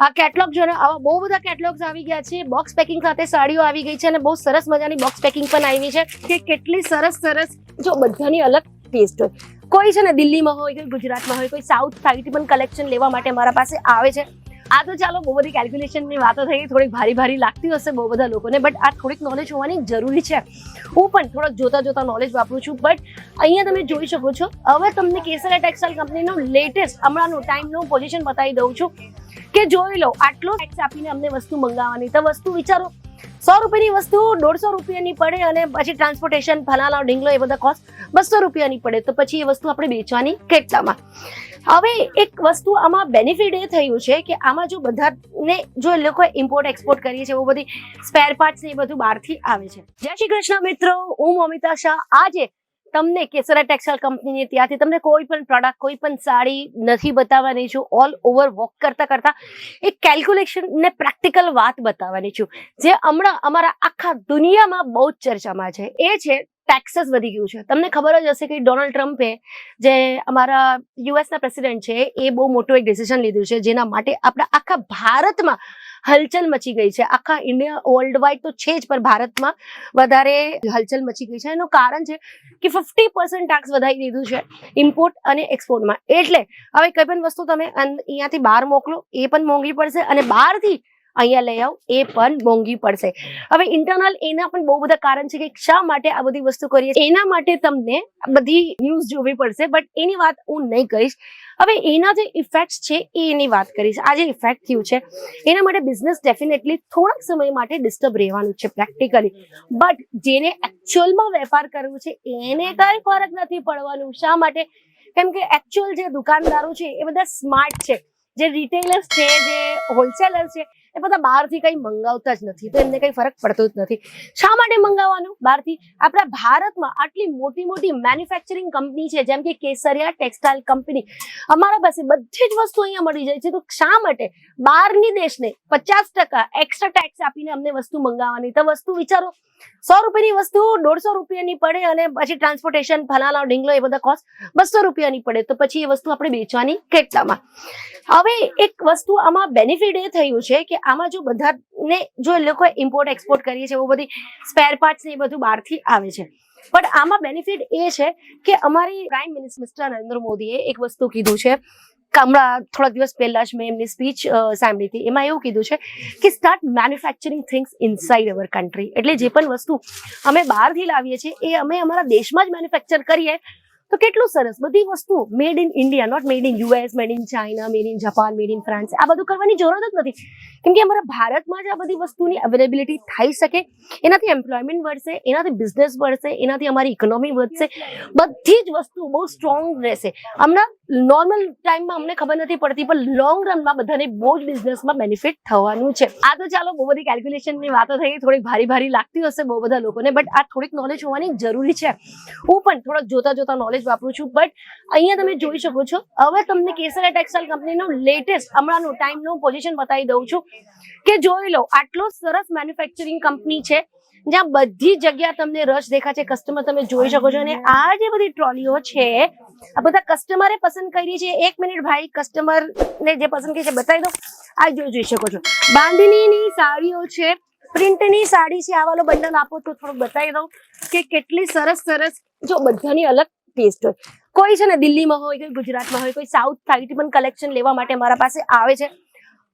આ કેટલોગ જો ને આવા બહુ બધા કેટલોગ્સ આવી ગયા છે. બોક્સ પેકિંગ સાથે સાડીઓ આવી ગઈ છે અને બહુ સરસ મજાની બોક્સ પેકિંગ પણ આવી છે કે કેટલી સરસ જો બધાની અલગ ટેસ્ટ હોય. કોઈ છે ને દિલ્હીમાં હોય, કોઈ ગુજરાતમાં હોય, કોઈ સાઉથ સાઈડથી પણ કલેક્શન લેવા માટે મારા પાસે આવે છે. આ તો ચાલો બહુ બધી કેલ્ક્યુલેશનની વાતો થઈ, થોડીક ભારી લાગતી હશે બહુ બધા લોકોને, બટ આ થોડીક નોલેજ હોવાની જરૂરી છે. હું પણ થોડાક જોતા નોલેજ વાપરું છું. બટ અહીંયા તમે જોઈ શકો છો, હવે તમને કેસરિયા ટેક્સટાઇલ કંપનીનું લેટેસ્ટ હમણાંનું ટાઈમનું પોઝિશન બતાવી દઉં છું કે જોઈ લો. આટલો ટેક્સ આપીને અમને વસ્તુ મંગાવવાની, તો વસ્તુ વિચારો 100 રૂપિયાની વસ્તુ 150 રૂપિયાની પડે અને પછી ટ્રાન્સપોર્ટેશન ફલાણા ઢીંગલો એ બધા કોસ્ટ 200 રૂપિયાની પડે, તો પછી એ વસ્તુ આપણે વેચવાની કેટલામાં? હવે એક વસ્તુ આમાં બેનિફિટ એ થયું છે કે આમાં જો બધાને જો લોકો ઇમ્પોર્ટ એક્સપોર્ટ કરીએ છીએ, બહુ બધી સ્પેર પાર્ટ્સ ને એ બધું બહારથી આવે છે. જય શ્રી કૃષ્ણ મિત્રો, હું મોમિતા શાહ. આજે તમને કેસરિયા ટેક્સટાઇલ કંપનીની ત્યાંથી તમને કોઈ પણ પ્રોડક્ટ, કોઈ પણ સાડી નથી બતાવવાની છું. ઓલ ઓવર વોક કરતા એક કેલ્ક્યુલેશન ને પ્રેક્ટિકલ વાત બતાવવાની છું, જે હમણાં અમારા આખા દુનિયામાં બહુ જ ચર્ચામાં છે. એ છે ટેક્સીસ વધી ગયું છે. તમને ખબર જ હશે કે ડોનાલ્ડ ટ્રમ્પે, જે અમારા યુએસના પ્રેસિડેન્ટ છે, એ બહુ મોટું એક ડિસિઝન લીધું છે, જેના માટે આપણા આખા ભારતમાં હલચલ મચી ગઈ છે. આખા ઇન્ડિયા વર્લ્ડ વાઇડ તો છે જ, પણ ભારતમાં વધારે હલચલ મચી ગઈ છે. એનું કારણ છે કે 50% ટેક્સ વધારી દીધું છે ઇમ્પોર્ટ અને એક્સપોર્ટમાં. એટલે હવે કઈ પણ વસ્તુ તમે અહીંયાથી બહાર મોકલો એ પણ મોંઘી પડશે, અને બહારથી અહીંયા લઈ આવો એ પણ મોંઘી પડશે. હવે ઇન્ટરનલ એના પણ બહુ બધા કારણ છે કે શા માટે આ બધી વસ્તુ કરીએ. એના માટે તમને બધી ન્યૂઝ જોવી પડશે, બટ એની વાત હું નહીં કહીશ. હવે એના જે ઇફેક્ટ છે એની વાત કરીશ. આ જે ઇફેક્ટ થયું છે એના માટે બિઝનેસ ડેફિનેટલી થોડાક સમય માટે ડિસ્ટર્બ રહેવાનું છે પ્રેક્ટિકલી, બટ જેને એકચ્યુઅલમાં વેપાર કરવું છે એને કઈ ફરક નથી પડવાનું. શા માટે? કેમ કે એકચ્યુઅલ જે દુકાનદારો છે એ બધા સ્માર્ટ છે. જે રિટેલર્સ છે, જે હોલસેલર્સ છે, એ બધા બહારથી કઈ મંગાવતા જ નથી, તો એમને કઈ ફરક પડતો જ નથી. શા માટે મંગાવવાનું બહારથી? આપણા ભારતમાં આટલી મોટી મેન્યુફેક્ચરિંગ કંપની છે, જેમ કે કેસરિયા ટેક્સટાઇલ કંપની. અમારા પાસે બધી જ વસ્તુ અહીંયા મળી જાય છે, તો શા માટે બહારની દેશને 50% એક્સ્ટ્રા ટેક્સ આપીને અમને વસ્તુ મંગાવવાની? તો વસ્તુ વિચારો, 100 રૂપિયાની વસ્તુ 150 રૂપિયાની પડે અને પછી ટ્રાન્સપોર્ટેશન ફલાણા ઢીંગલો એ બધા કોસ્ટ 200 રૂપિયાની પડે, તો પછી એ વસ્તુ આપણે વેચવાની કેટલામાં? હવે એક વસ્તુ આમાં બેનિફિટ એ થયું છે કે આમાં જો બધાને જો લોકો ઇમ્પોર્ટ એક્સપોર્ટ કરીએ છીએ, બહુ બધી સ્પેર પાર્ટ્સ ને એ બધું બહારથી આવે છે. પણ આમાં બેનિફિટ એ છે કે અમારી પ્રાઇમ મિનિસ્ટર મિસ્ટર નરેન્દ્ર મોદીએ એક વસ્તુ કીધું છે. હમણાં થોડા દિવસ પહેલા જ મેં એમની સ્પીચ સાંભળી હતી. એમાં એવું કીધું છે કે start manufacturing things inside our country. એટલે જે પણ વસ્તુ અમે બહારથી લાવીએ છીએ એ અમે અમારા દેશમાં જ મેન્યુફેક્ચર કરીએ, તો કેટલું સરસ. બધી વસ્તુ made in India, not made in US, made in China, made in Japan, made in France. આ બધું કરવાની જરૂર જ નથી, કેમ કે અમારા ભારતમાં જ આ બધી વસ્તુની અવેલેબિલિટી થઈ શકે. એનાથી એમ્પ્લોયમેન્ટ વધશે, એનાથી બિઝનેસ વધશે, એનાથી અમારી ઇકોનોમી વધશે. બધી જ વસ્તુ બહુ સ્ટ્રોંગ રહેશે. હમણાં નોર્મલ ટાઈમમાં અમને ખબર નથી પડતી, પણ લોંગ રનમાં બધાને બહુ જ બિઝનેસમાં બેનિફિટ થવાનું છે. આ તો ચાલો બહુ બધી કેલ્ક્યુલેશનની વાતો થઈ, થોડીક ભારી લાગતી હશે બહુ બધા લોકોને, બટ આ થોડીક નોલેજ હોવાની જરૂરી છે. હું પણ થોડાક જોતા નોલેજ વાપરું છું. બટ અહીંયા તમે જોઈ શકો છો, હવે તમને કેસરિયા ટેક્સટાઇલ કંપનીનું લેટેસ્ટ હમણાંનું ટાઈમનું પોઝિશન બતાવી દઉં છું કે જોઈ લો. આટલો સરસ મેન્યુફેક્ચરિંગ કંપની છે, જ્યાં બધી જગ્યા તમને રશ દેખાશે. કસ્ટમર તમે જોઈ શકો છો, અને આ જે બધી ટ્રોલીઓ છે આ બધા કસ્ટમરે પસંદ કરી છે. 1 મિનિટ ભાઈ, કસ્ટમર ને જે પસંદ કરી છે બતાવી દો. આ જોઈ શકો છો, બાંધણીની સાડીઓ છે, પ્રિન્ટની સાડી છે. આ વાળો બંડલ આપો તો થોડુંક બતાવી દઉં કે કેટલી સરસ જો બધાની અલગ ટેસ્ટ હોય. કોઈ છે ને દિલ્હીમાં હોય, કોઈ ગુજરાતમાં હોય, કોઈ સાઉથ સાઈડથી પણ કલેક્શન લેવા માટે મારા પાસે આવે છે,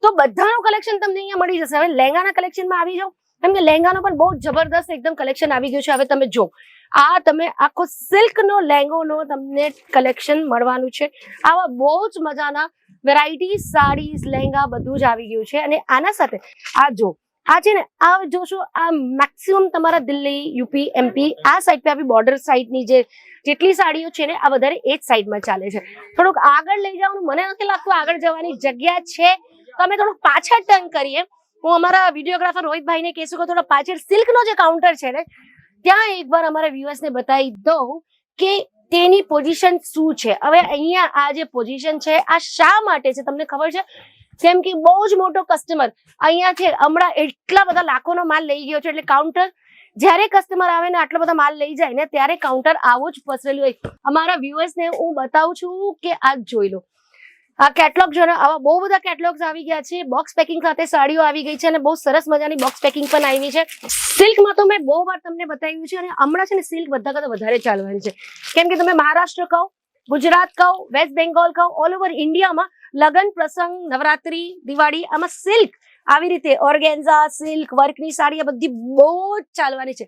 તો બધાનું કલેક્શન તમને અહીંયા મળી જશે. હવે લહેંગાના કલેક્શનમાં આવી જાઓ, કેમ કે લહેંગાનો પણ બહુ જબરદસ્ત એકદમ કલેક્શન આવી ગયું છે. હવે તમે જો, આ તમે આખો સિલ્કનો લહેંગોનો તમને કલેક્શન મળવાનું છે. આવા બહુ જ મજાના વેરાયટી સાડીઝ, લહેંગા બધું જ આવી ગયું છે. અને આના સાથે આ જો, આ છે ને, આ જોશો, આ મેક્સિમમ તમારા દિલ્હી, યુપી, એમપી આ સાઈડ पे આવી બોર્ડર સાઈડની જેટલી સાડીઓ છે ને, આ વધારે એ જ સાઈડમાં ચાલે છે. થોડુંક આગળ લઈ જવાનું મને નથી લાગતું આગળ જવાની જગ્યા છે, તો અમે થોડુંક પાછળ ટર્ન કરીએ. હું અમારા વિડીયોગ્રાફર રોહિતભાઈને કહેશું કે થોડા પાછળ સિલ્કનો જે કાઉન્ટર છે ને, ત્યાં એકવાર અમારા વ્યુઅર્સને બતાવી દઉં કે તેની પોઝિશન શું છે. હવે અહીંયા આ જે પોઝિશન છે આ શા માટે છે તમને ખબર છે? કેમ કે બહુ જ મોટો કસ્ટમર અહીંયા છે. હમણાં એટલા બધા લાખોનો માલ લઈ ગયો છે, એટલે કાઉન્ટર જ્યારે કસ્ટમર આવે ને આટલો બધા માલ લઈ જાય ને, ત્યારે કાઉન્ટર આવું જ પસરેલું હોય. અમારા વ્યુઅર્સને હું બતાવું છું કે આ જોઈ લો, આ કેટલોગ જો ને આવા બહુ બધા કેટલોગ્સ આવી ગયા છે. બોક્સ પેકિંગ સાથે સાડીઓ આવી ગઈ છે અને બહુ સરસ મજાની બોક્સ પેકિંગ પણ આવી છે. સિલ્કમાં તો મેં બહુ વાર તમને બતાવ્યું છે અને હમણાં છે ને સિલ્ક બધા કરતા વધારે ચાલવાની છે. કેમ કે તમે મહારાષ્ટ્ર કહો, ગુજરાત કહો, વેસ્ટ બેંગોલ કહો, ઓલ ઓવર ઇન્ડિયામાં લગ્ન પ્રસંગ, નવરાત્રી, દિવાળી આમાં સિલ્ક આવી રીતે ઓર્ગેન્ઝા, સિલ્ક, વર્કની સાડી આ બધી બહુ જ ચાલવાની છે.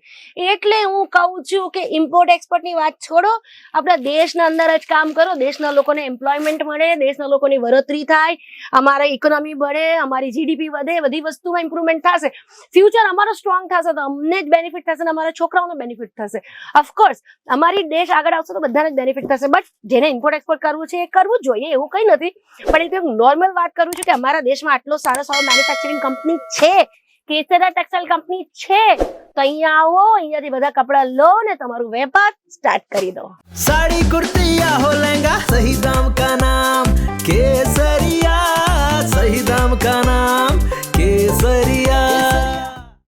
એટલે હું કહું છું કે ઇમ્પોર્ટ એક્સપોર્ટની વાત છોડો, આપણા દેશના અંદર જ કામ કરો. દેશના લોકોને એમ્પ્લોયમેન્ટ મળે, દેશના લોકોની વરોતરી થાય, અમારા ઇકોનોમી बढ़ે, અમારી જીડીપી વધે, બધી વસ્તુમાં ઇમ્પ્રુવમેન્ટ થશે. ફ્યુચર અમારો સ્ટ્રોંગ થશે તો અમને જ બેનિફિટ થશે અને અમારા છોકરાઓને બેનિફિટ થશે. ઓફકોર્સ અમારી દેશ આગળ આવશે તો બધાને જ બેનિફિટ થશે. બટ જેને ઇમ્પોર્ટ એક્સપોર્ટ કરવું છે એ કરવું જ જોઈએ, એવું કંઈ નથી. પણ એ તો નોર્મલ વાત કરું છું કે અમારા દેશમાં આટલો સારો મેન્યુફેક્ચરિંગ કંપની છે, કેસરા ટેક્સટાઇલ કંપની છે, તો અહીંયા આવો, અહીંયાથી બધા કપડા લો ને તમારું વેપાર સ્ટાર્ટ કરી દો. साड़ी कुर्ती या हो लहंगा, सही दाम का नाम केसरिया, सही दाम का नाम.